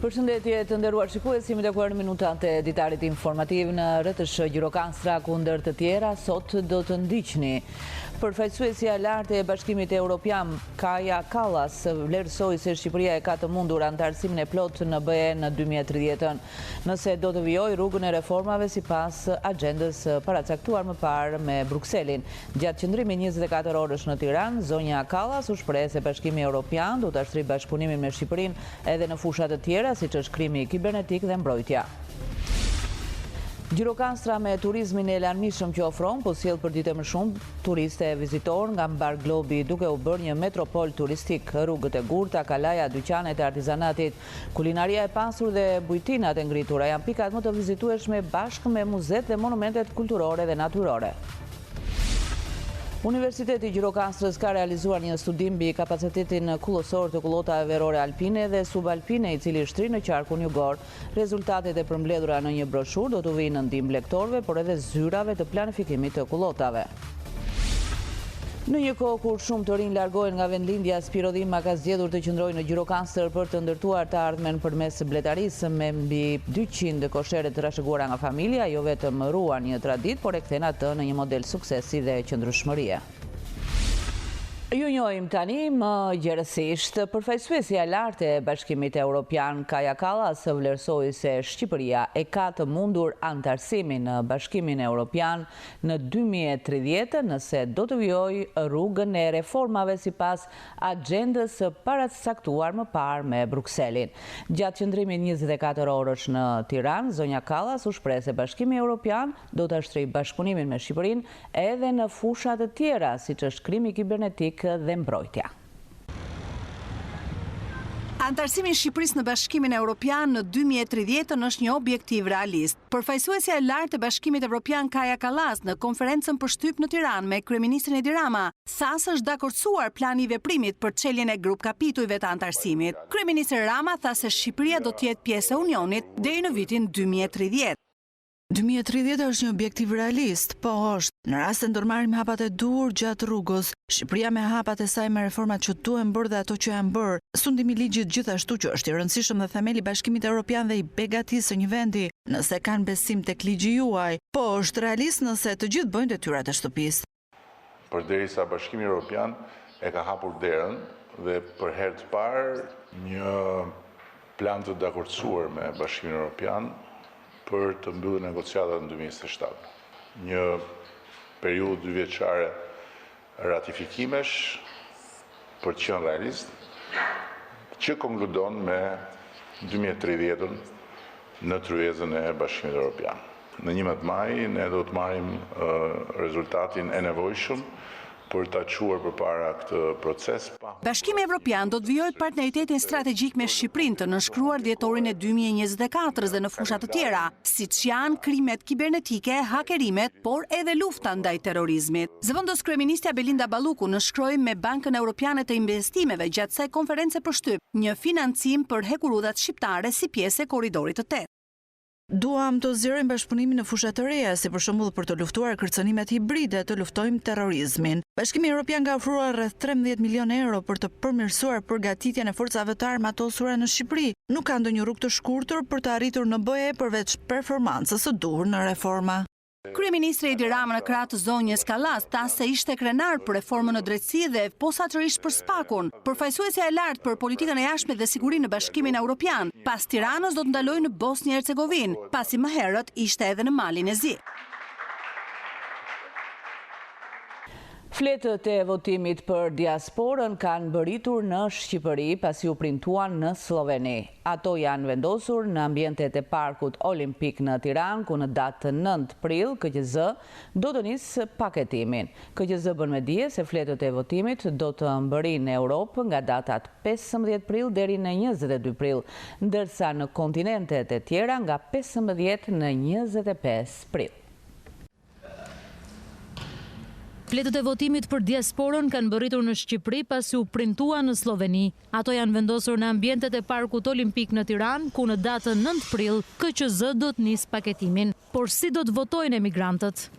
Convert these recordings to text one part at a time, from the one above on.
Përshëndetje të nderuar shikues, jemi takuar në minutat e ditarit informativ në RTS Gjirokanstra kundër të tjera, sot do të ndiqni. Përfaqësuesja e lartë e Bashkimit Evropian, Kaja Kallas, vlerësoi se Shqipëria e ka të mundur anëtarësimin e plotë në BE në 2030-ën, nëse do të vijojë rrugën e reformave sipas agjendës paracaktuar më parë me Brukselin. Gjatë qëndrimit 24 orësh në Tiranë, zonja Kallas u shpreh se Bashkimi Evropian do të ashtrijë bashkëpunimin me Shqipërinë edhe në fusha të tjera, siç është krimi kibernetik dhe mbrojtja. Gjirokanstra me turizmin e larmishëm që ofron, po sjell për ditë më shumë turistë e vizitor nga mbar globi, duke u bërë një metropol turistik. Rrugët e gurta, kalaja, dyqanet e artizanatit, kulinaria e pasur dhe bujtinat e ngritura janë pikat më të vizitueshme bashkë me muzet dhe monumentet kulturore dhe natyrore. Universiteti i Gjirokanstrës ka realizuar një studim mbi kapacitetin kullësor të kullotave verore alpine dhe subalpine, i cili shtri në qarkun jugor. Rezultatet e përmbledhura në një broshurë do të vijnë në ndihmë lektorëve, por edhe zyrave të planifikimit të kullotave. Në një kohë kur shumë të rinj largohen nga vendlindja, Spiro Dhima ka zgjedhur të qëndrojë në Gjirokastër për të ndërtuar të ardhmen përmes bletarisë me mbi 200 koshere të trashëguara nga familja, jo vetëm ruan një traditë, por e kthen atë në një model suksesi dhe qëndrueshmërie. Ju njohim tani më gjerësisht. Përfaqësuesja e lartë e Bashkimit Evropian, Kaja Kallas, vlerësoi se Shqipëria e ka të mundur anëtarësimin në Bashkimin Evropian në 2030 nëse do të vijojë rrugën e reformave sipas agjendës paracaktuar më parë me Brukselin. Gjatë qëndrimit 24 orësh në Tiranë, zonja Kallas u shpreh se Bashkimi Evropian do të ashtrijë bashkëpunimin me Shqipërinë edhe në fusha të tjera, siç është krimi kibernetik dhe mbrojtja. Anëtarësimi i Shqipërisë në Bashkimin Evropian në 2030 është një objektiv realist. Përfaqësuesja e lartë e Bashkimit Evropian, Kaja Kallas, në konferencën për shtyp në Tiranë me kryeministrin Edi Rama, tha se është dakordsuar plani i veprimit për çeljen e grup kapitujve të anëtarësimit. Kryeministri Rama tha se Shqipëria do të jetë pjesë e Unionit deri në vitin 2030. 2030 është një objektiv realist, po është, në rast se ndërmarrim hapat e dur gjatë rrugës, Shqipëria me hapat e saj me reformat që duhen bërë dhe ato që janë bërë, sundimi i ligjit gjithashtu që është i rëndësishëm dhe themeli i Bashkimit Evropian dhe i begatisë së një vendi, nëse kanë besim tek ligji juaj, po është realist nëse të gjithë bëjnë detyrat e shtëpisë. Përderisa Bashkimi Evropian e ka hapur derën dhe për herë të parë një plan të dakordsuar me Bashkimin Evropian për të mbyllur negociatat në 2027. Një periudhë 2 vjeçare ratifikimesh për të qenë realist, që konkludon me 2030-ën në tryezën e Bashkimit Evropian. Në 11 maj ne do të marrim rezultatin e nevojshëm për ta çuar përpara këtë proces. Bashkimi Evropian do të vijojë partneritetin strategjik me Shqipërinë të nënshkruar dhjetorin e 2024 dhe në fusha të tjera, siç janë krimet kibernetike, hakerimet, por edhe lufta ndaj terrorizmit. Zëvendës kryeministja Belinda Balluku nënshkroi me Bankën Evropiane të Investimeve gjatë kësaj konference për shtyp një financim për hekurudhat shqiptare si pjesë e korridorit të 8. Duam të zgjerim bashkëpunimin në fusha të reja, si për shembull për të luftuar kërcënimet hibride, të luftojmë terrorizmin. Bashkimi Evropian ka ofruar rreth 13 milionë euro për të përmirësuar përgatitjen e forcave të armatosura në Shqipëri. Nuk ka ndonjë rrugë të shkurtër për të arritur në BE përveç performancës së duhur në reforma. Kryeministri Edi Rama në krah të zonjës Kallas tha se ishte krenar për reformën në drejtësi dhe posaçërisht për SPAK-un. Përfaqësuesja e lartë për politikën e jashtme dhe sigurinë në Bashkimin Evropian, pas Tiranës do të ndalojë në Bosnjë Hercegovinë, pasi më herët ishte edhe në Malin e Zi. Fletët e votimit për diasporën kanë bërritur në Shqipëri pasi u printuan në Sloveni. Ato janë vendosur në ambientet e Parkut Olimpik në Tiranë, ku në datë 9 prill KQZ do të nisë paketimin. KQZ bën me dije se fletët e votimit do të mbërrinë në Europë nga datat 15 prill deri në 22 prill, ndërsa në kontinentet e tjera nga 15 në 25 prill. Fletët e votimit për diasporën kanë bërritur në Shqipëri pasi u printuan në Sloveni. Ato janë vendosur në ambientet e Parkut Olimpik në Tiranë, ku në datën 9 prill KQZ do të nisë paketimin. Por si do të votojnë emigrantët?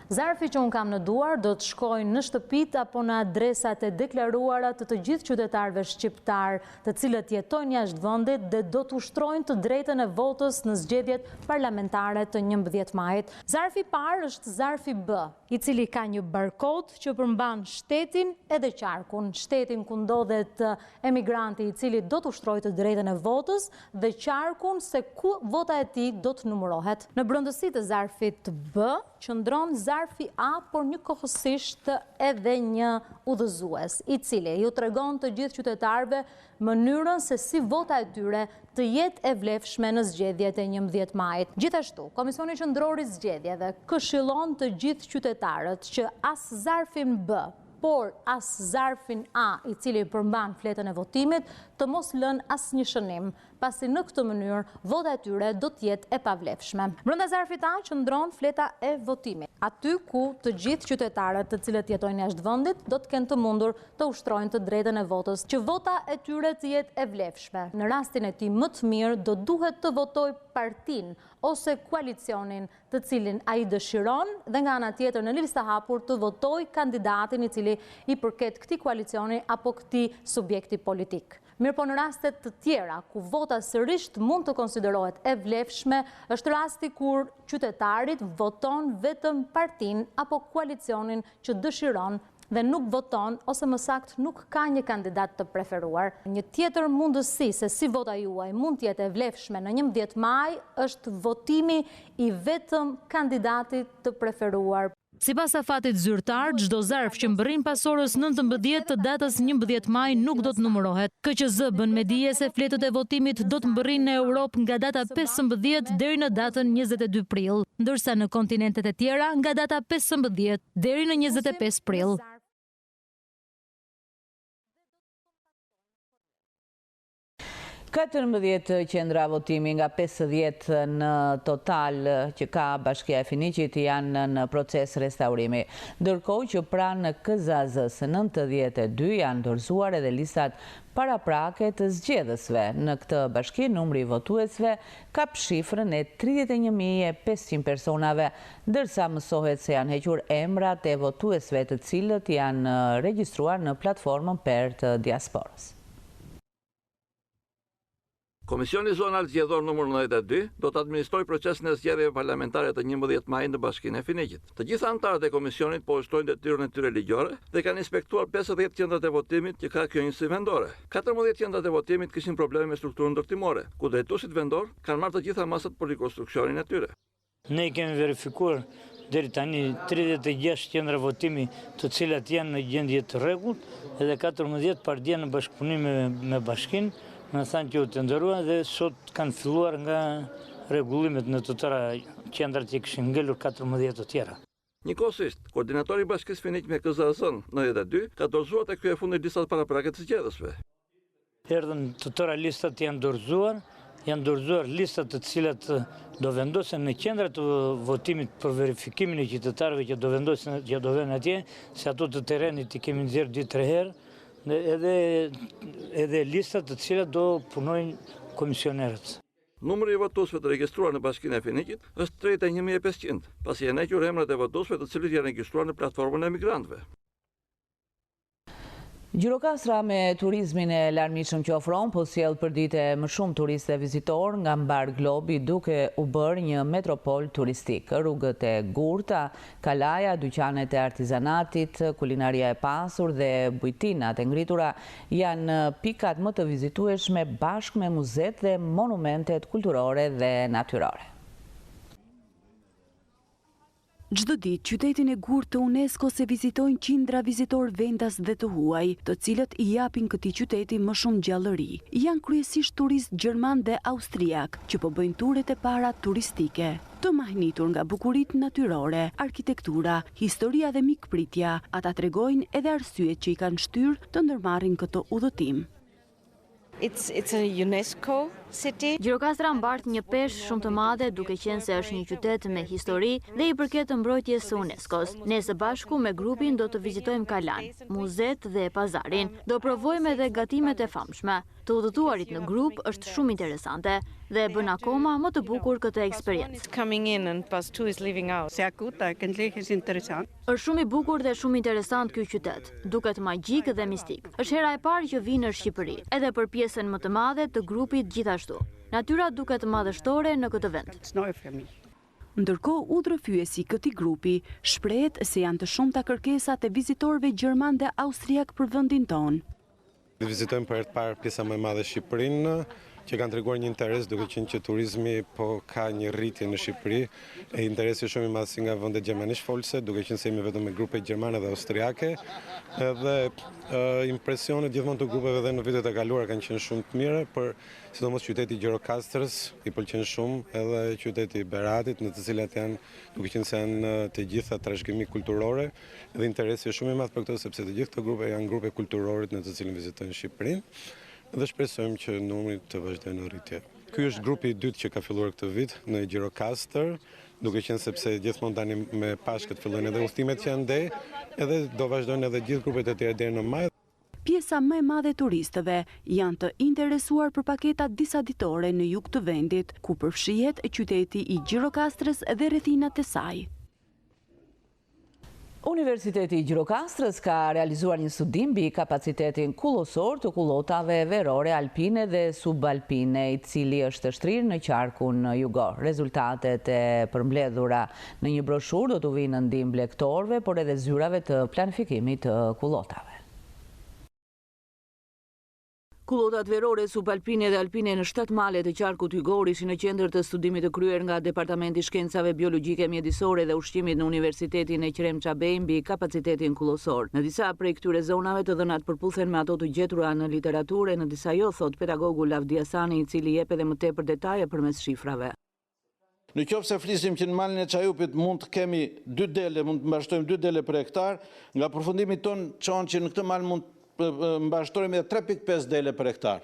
Zarfi që unë kam në duar do të shkojnë në shtëpit apo në adresat e deklaruara të gjithë qytetarëve shqiptar, të cilët jetojnë jashtë vendit dhe do të ushtrojnë të drejtën e votës në zgjedhjet parlamentare të 11 majit. Zarfi i parë është zarfi B, i cili ka një barkod që përmban shtetin edhe qarkun. Shtetin ku ndodhet emigranti i cili do të ushtrojë të drejtën e votës dhe qarkun se ku vota e tij do të numërohet. Në brendësi të zarfit B qëndron zarfi A, por një kohësisht edhe një udhëzues, i cili ju tregon të gjithë qytetarëve mënyrën se si vota e tyre të jetë e vlefshme në zgjedhjet e 11 majit. Gjithashtu, Komisioni Qendror i Zgjedhjeve këshillon të gjithë qytetarët që as zarfin B, por as zarfin A, i cili përmban fletën e votimit, të mos lën asnjë shënim, pasi në këtë mënyrë vota e tyre do të jetë e pavlefshme. Brenda zarfit A qëndron fleta e votimit, aty ku të gjithë qytetarët të cilët jetojnë jashtë vendit do të kenë të mundur të ushtrojnë të drejtën e votës, që vota e tyre të jetë e vlefshme. Në rastin e tij më të mirë do duhet të votojë partinë ose koalicionin të cilin ai dëshiron dhe nga ana tjetër në listë të hapur të votojë kandidatin i cili i përket këtij koalicioni apo këtij subjekti politik. Mirëpo në rastet të tjera, ku vota sërish mund të konsiderohet e vlefshme, është rasti kur qytetarit voton vetëm partinë apo koalicionin që dëshiron dhe nuk voton ose më saktë nuk ka një kandidat të preferuar. Një tjetër mundësi se si vota juaj mund të jetë e vlefshme në 11 maj është votimi i vetëm kandidatit të preferuar. Sipas afatit zyrtar, çdo zarf që mbërrin pas orës 19 të datës 11 maj nuk do të numërohet. KQZ bën me dije se fletët e votimit do të mbërrin në Europë nga data 15 deri në datën 22 prill, ndërsa në kontinentet e tjera nga data 15 deri në 25 prill. 14 qendra votimi nga 50 në total që ka Bashkia e Finiqit janë në proces restaurimi, ndërkohë që pranë KZAZ-s 92 janë dorëzuar edhe listat paraprake të zgjedhësve. Në këtë bashki numri i votuesve kap shifrën e 31.500 personave, ndërsa mësohet se janë hequr emrat e votuesve të cilët janë regjistruar në platformën PER të diasporës. Komisioni Zonal Zgjedhor numër 92 do të administrojë procesin e zgjedhjeve parlamentare të 11 majit në Bashkinë e Finiqit. Të gjithë anëtarët e komisionit po ushtrojnë detyrën e tyre ligjore dhe kanë inspektuar 50 qendrat e votimit që ka kjo njësi vendore. 14 qendrat e votimit kishin probleme me strukturën ndërtimore, ku drejtuesit vendor kanë marrë të gjitha masat për rikonstruksionin e tyre. Ne kemi verifikuar deri tani 36 qendra votimi të cilat janë në gjendje të rregullt, edhe 14 partija në bashkëpunim me bashkinë. Në thanë që u të ndërruan dhe sot kanë filluar nga rregullimet në të tëra qendrat që kishin ngelur 14 të tjera. Njëkohësisht, koordinatori i Bashkisë Finiq me KZAZ-n 92 ka dorëzuar tek e fundit listat paraprake të zgjedhësve. Erdhën të tëra listat janë dorëzuar listat të cilat do vendosen në qendrat të votimit për verifikimin e qytetarëve që do vendosen që do vënë atje, se ato të terrenit i kemi nxjerrë 2-3 herë. Edhe listat të cilat do punojnë komisionerët. Numri i votuesve të regjistruar në Bashkinë e Finiqit është 31.500, pasi janë hequr emrat e votuesve të cilët janë regjistruar në platformën e emigrantëve. Gjirokastra me turizmin e larmishëm që ofron po sjell përdite më shumë turistë vizitor nga mbar globi duke u bërë një metropol turistik. Rrugët e Gurta, Kalaja, dyqanet e artizanatit, kulinaria e pasur dhe bujtinat e ngritura janë pikat më të vizitueshme bashkë me muzet dhe monumentet kulturore dhe natyrore. Çdo ditë, qytetin e Gurtë të UNESCO se vizitojnë qindra vizitor vendas dhe të huaj, të cilët i japin këtij qyteti më shumë gjallëri. Janë kryesisht turistë gjerman dhe austriak, që po bëjnë turet e para turistike. Të mahnitur nga bukuritë natyrore, arkitektura, historia dhe mikpritja, ata tregojnë edhe arsyet që i kanë shtyrë të ndërmarrin këtë udhëtim. It's a UNESCO Gjirokastra mbart një peshë shumë të madhe duke qenë se është një qytet me histori dhe i përket mbrojtjes së UNESCO-s. Ne së bashku me grupin do të vizitojmë Kalan, muzet dhe pazarin. Do provojmë edhe gatimet e famshme. Të udhëtuarit në grup është shumë interesante dhe bën akoma më të bukur këtë eksperiencë. Është shumë i bukur dhe shumë interesant ky qytet. Duket magjik dhe mistik. Është hera e parë që vi në Shqipëri, edhe për pjesën më të madhe të grupit gjithashtu. Natyra duket madhështore në këtë vend. Ndërkohë, udhërfyesi këtij grupi shprehet se janë të shumta kërkesat e vizitorëve gjerman dhe austriak për vendin tonë. Vizitojmë për herë të parë pjesa më e madhe Shqipërinë, që kanë treguar një interes duke qenë që turizmi po ka një rritje në Shqipëri, e interesi shumë i madh si nga vendet gjermanisht folse, duke qenë se jemi vetëm me grupe gjermane dhe austriake, edhe impresionet gjithmonë të grupeve dhe në vitet e kaluara kanë qenë shumë të mira, për sidomos qyteti i Gjirokastrës i pëlqen shumë, edhe qyteti i Beratit, në të cilat janë, duke qenë se janë të gjitha trashëgimi kulturore, dhe interesi është shumë i madh për këtë sepse të gjithë këto grupe janë grupe kulturore në të cilën vizitojnë Shqipërinë. Dhe shpresojmë që numri të vazhdojë në rritje. Ky është grupi i dytë që ka filluar këtë vit në Gjirokastër, duke qenë sepse gjithmonë tani me Pashkët fillojnë edhe udhëtimet që janë ndej, edhe do vazhdojnë edhe gjithë grupet e tjera deri në maj. Pjesa më e madhe e turistëve janë të interesuar për paketa disa ditore në jug të vendit, ku përfshihet qyteti i Gjirokastrës dhe rrethinat e saj. Universiteti i Gjirokastrës ka realizuar një studim mbi kapacitetin kullosor të kullotave verore, alpine dhe subalpine, i cili është shtrirë në qarkun jugor. Rezultatet e përmbledhura në një broshurë do të vinë në ndihmë blegtorëve, por edhe zyrave të planifikimit të kullotave. Kullotat verore, subalpine dhe alpine në 7 male të qarkut jugor ishin në qendër të studimit të kryer nga Departamenti i Shkencave Biologjike, Mjedisore dhe Ushqimit në Universitetin e Qrem Çabej mbi kapacitetin kullosor. Në disa prej këtyre zonave të dhënat përputhen me ato të gjetura në literaturë, në disa jo, thot pedagogu Lavdi Hasani, i cili jep edhe më tepër detaje përmes shifrave. Në qoftë se flisim që në malin e Çajupit mund të kemi 2 dele, mund të mbashtojmë 2 dele për hektar, nga përfundimi ton çon që në këtë mal mund mbashtojmë edhe 3.5 dele për hektar.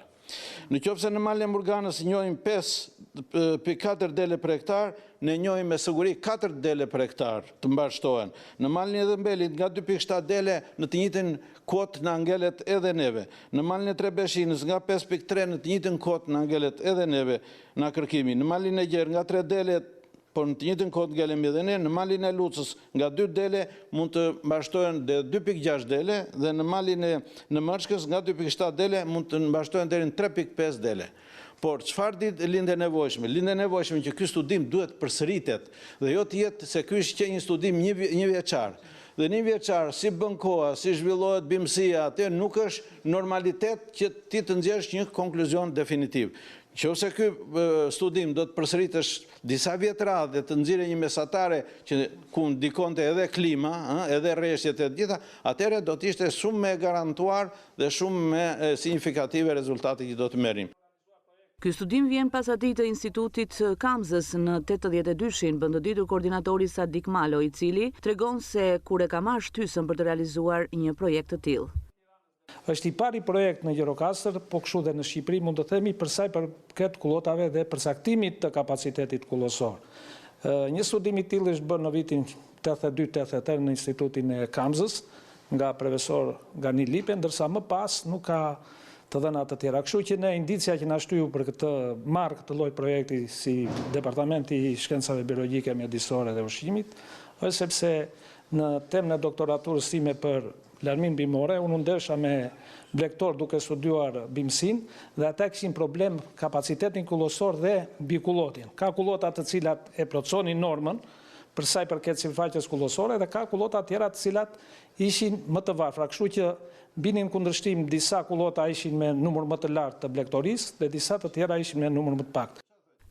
Në qoftë se në malin e Murganës njohim 5.4 dele për hektar, ne njohim me siguri 4 dele për hektar të mbashtohen. Në malin e Dhëmbelit nga 2.7 dele në të njëjtin kot në angelet edhe neve. Në malin e Trebeshinës nga 5.3 në të njëjtin kot në angelet edhe neve na kërkimi. Në malin e Gjerë nga 3 dele, por në të njëjtin kot ngelemi edhe ne. Në malin e Lucës nga 2 dele mund të mbashtohen dhe 2.6 dele, dhe në malin e Mërçkës nga 2.7 dele mund të mbashtohen deri në 3.5 dele. Por çfarë lindë e nevojshme? Lindë e nevojshme që ky studim duhet përsëritet dhe jo të jetë se ky është një studim një vjeçar. Dhe një vjeçar, si bën koha, si zhvillohet bimësia, atë nuk është normalitet që ti të nxjerrësh një konkluzion definitiv. Nëse ky studim do të përsëritesh disa vjet radhë dhe të nxjerrë një mesatare që ku ndikonte edhe klima, edhe rreshtet e gjitha, atëherë do të ishte shumë më garantuar dhe shumë më signifikative rezultati që do të merrim. Ky studim vjen pas atij të Institutit Kamzës në 82-shin, bën të ditur koordinatori Sadik Malo, i cili tregon se kur e ka marrë shtysën për të realizuar një projekt të tillë. Është i pari projekt në Gjirokastër, po kështu dhe në Shqipëri mund të themi përsa i përket kullotave dhe përsaktimit të kapacitetit kullosor. Një studim i tillë është bërë në vitin 82-83 në Institutin e Kamzës nga profesor Gani Lipe, ndërsa më pas nuk ka të dhëna të tjera. Kështu që ne indicia që na shtyu për këtë marrë këtë lloj projekti si Departamenti i Shkencave Biologjike, Mjedisore dhe Ushqimit, është sepse në temën e doktoraturës time për larmin bimore, unë ndesha me blegtor duke studiuar bimësinë dhe ata kishin problem kapacitetin kullosor dhe bikullotin. Ka kullota të cilat e plotësonin normën për sa i përket sifaqes kullosore dhe ka kullota tjera të cilat ishin më të varfra. Kështu që binin kundërshtim, disa kullota ishin me numër më të lartë të blegtorisë dhe disa të tjera ishin me numër më të paktë.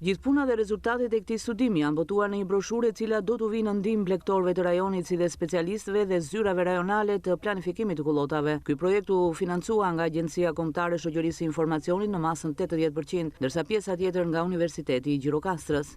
Gjithë puna dhe rezultatet e këtij studimi janë botuar në një broshurë e cila do të vinë në ndihmë blegtorëve të rajonit si dhe specialistëve dhe zyrave rajonale të planifikimit të kullotave. Ky projekt u financua nga Agjencia Kombëtare e Shoqërisë së Informacionit në masën 80%, ndërsa pjesa tjetër nga Universiteti i Gjirokastrës.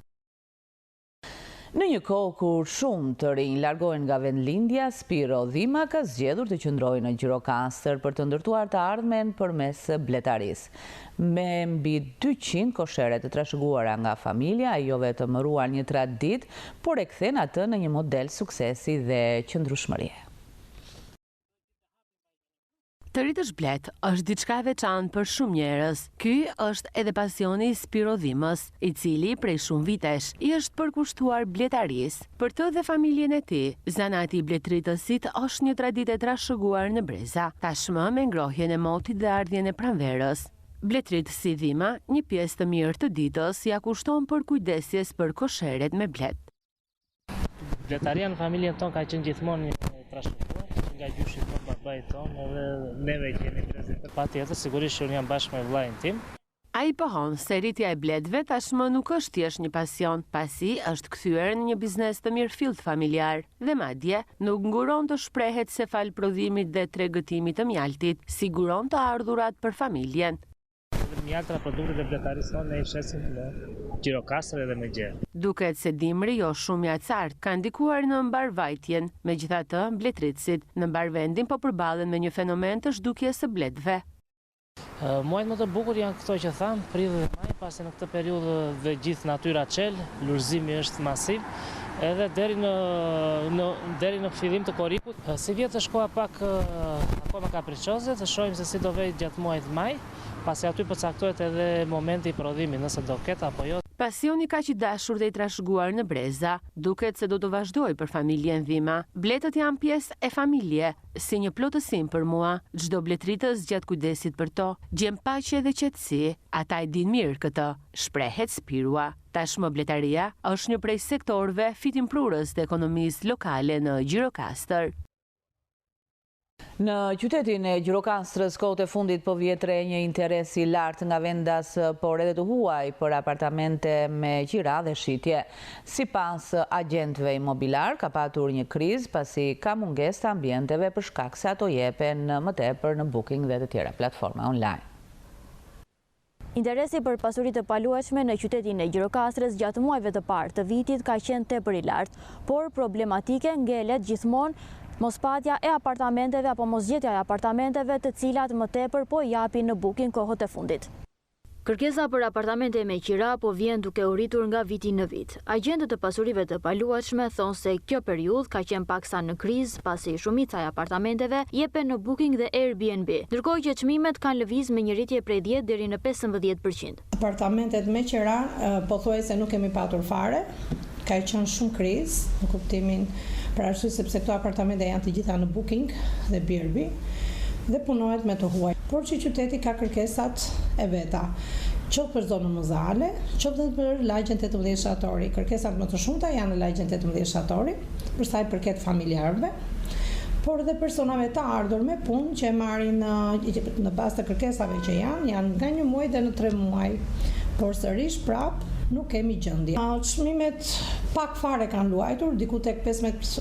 Në një kohë kur shumë të rinj largohen nga vendlindja, Spiro Dhima ka zgjedhur të qëndrojë në Gjirokastër për të ndërtuar të ardhmen përmes bletarisë. Me mbi 200 koshere të trashëguara nga familja, ai jo vetëm mëruan një traditë, por e kthen atë në një model suksesi dhe qëndrueshmërie. Të ritësh blet është diçka e veçantë për shumë njerëz. Ky është edhe pasioni i Spiro Dhimës, i cili prej shumë vitesh i është përkushtuar bletarisë. Për të dhe familjen e tij, zanati i bletritësit është një traditë e trashëguar në breza, tashmë me ngrohjen e motit dhe ardhjen e pranverës. Bletritësi Dhima, një pjesë të mirë të ditës, ja kushton për kujdesjes për kosheret me blet. Bletaria në familjen tonë ka qenë gjithmonë një trashëguar, nga gjyshi tonë, babait tonë, edhe neve kemi prezente. Patjetër, sigurisht që unë jam bashkë me vllajin tim. Ai pohon se rritja e bletëve tashmë nuk është thjesht një pasion, pasi është kthyer në një biznes të mirëfillt familjar dhe madje nuk nguron të shprehet se fal prodhimit dhe tregëtimit të mjaltit, siguron të ardhurat për familjen. Mjaltra produktet e bletarisë tonë ne i shesim në Gjirokastër edhe me gjerë. Duket se dimri jo shumë i acartë ka ndikuar në mbarvajtjen, megjithatë bletritësit në mbarvendin po përballen me një fenomen të zhdukjes së bletëve. Muajt më të bukur janë këto që thamë, prill dhe maj, pasi në këtë periudhë dhe gjithë natyra çel, lulëzimi është masiv, edhe deri në fillim të korrikut. Si vjet është koha pak akoma kapriçoze, të shohim se si do vej gjatë muajit maj, pasi aty përcaktohet edhe momenti i prodhimit, nëse do ketë apo jo. Pasioni kaq i dashur dhe i trashëguar në breza, duket se do të vazhdoj për familjen Dhima. Bletët janë pjesë e familje, si një plotësim për mua. Çdo bletritës gjatë kujdesit për to, gjen paqe dhe qetësi. Ata e din mirë këtë, shprehet Spirua. Tashmë bletaria është një prej sektorëve fitimprurës të ekonomisë lokale në Gjirokastër. Në qytetin e Gjirokastrës, kohët e fundit po vjetre një interes i lartë nga vendas, por edhe të huaj për apartamente me qira dhe shitje. Sipas agjentëve imobiliar, ka patur një krizë pasi ka mungesë të ambienteve për shkak se ato jepen më tepër në Booking dhe të tjera platforma online. Interesi për pasuritë të paluajshme në qytetin e Gjirokastrës gjatë muajve të parë të vitit ka qenë tepër i lartë, por problematike ngelet gjithmonë mospatja e apartamenteve apo mosgjetja e apartamenteve të cilat më tepër po japin në Booking kohët e fundit. Kërkesa për apartamente me qira po vjen duke u rritur nga viti në vit. Agjentët e pasurive të paluajshme thonë se kjo periudhë ka qenë paksa në krizë pasi shumica e apartamenteve jepen në Booking dhe Airbnb, ndërkohë që çmimet kanë lëviz me një rritje prej 10 deri në 15%. Apartamentet me qira pothuajse nuk kemi patur fare, ka qenë shumë krizë në kuptimin për arsye sepse këto apartamente janë të gjitha në Booking dhe Airbnb dhe punohet me të huaj. Por që qyteti ka kërkesat e veta, qoftë për zonën Mozale, qoftë për lagjen 18 shtatori. Kërkesat më të shumta janë në lagjen 18 shtatori, për sa i përket familjarëve, por dhe personave të ardhur me punë që e marrin në bazë të kërkesave që janë nga një muaj dhe në 3 muaj. Por sërish prap nuk kemi gjendje. Çmimet pak fare kanë luajtur, diku tek 10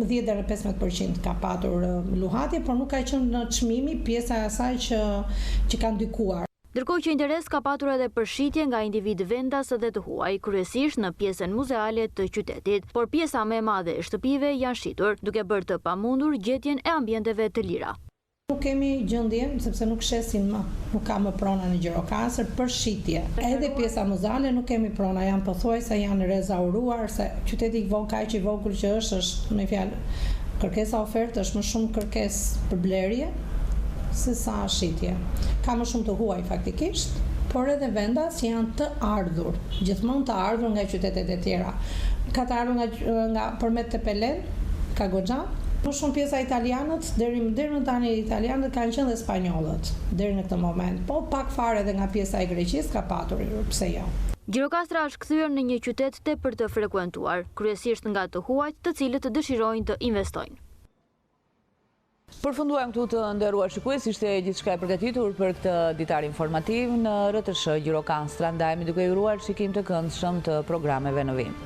deri në 15% ka patur luhatje, por nuk ka qenë në çmimi pjesa e asaj që ka ndikuar. Ndërkohë që interes ka patur edhe për shitje nga individ vendas dhe të huaj, kryesisht në pjesën muzeale të qytetit, por pjesa më e madhe e shtëpive janë shitur, duke bërë të pamundur gjetjen e ambienteve të lira. Nuk kemi gjendje, sepse nuk shesin më, nuk ka më prona në Gjirokastër për shitje. Edhe pjesa muzeale nuk kemi prona, janë pothuajse janë rezauruar, se qyteti kaq i vogël që është me fjalë, kërkesa ofertë është më shumë kërkesë për blerje se sa shitje. Ka më shumë të huaj faktikisht, por edhe vendas janë të ardhur, gjithmonë të ardhur nga qytetet e tjera. Ka të ardhur nga përmet të Pelen, ka goxha. Më shumë pjesa italianët, deri më tani italianët kanë qenë dhe spanjollët deri në këtë moment, po pak fare edhe nga pjesa e Greqisë ka patur, pse jo. Gjirokastra është kthyer në një qytet tepër të frekuentuar, kryesisht nga të huajt, të cilët dëshirojnë të investojnë. Përfunduam këtu të nderuar shikues, ishte gjithçka e përgatitur për këtë ditar informativ në RTS Gjirokastra. Ndajemi duke ju uruar shikim të këndshëm të programeve në vim.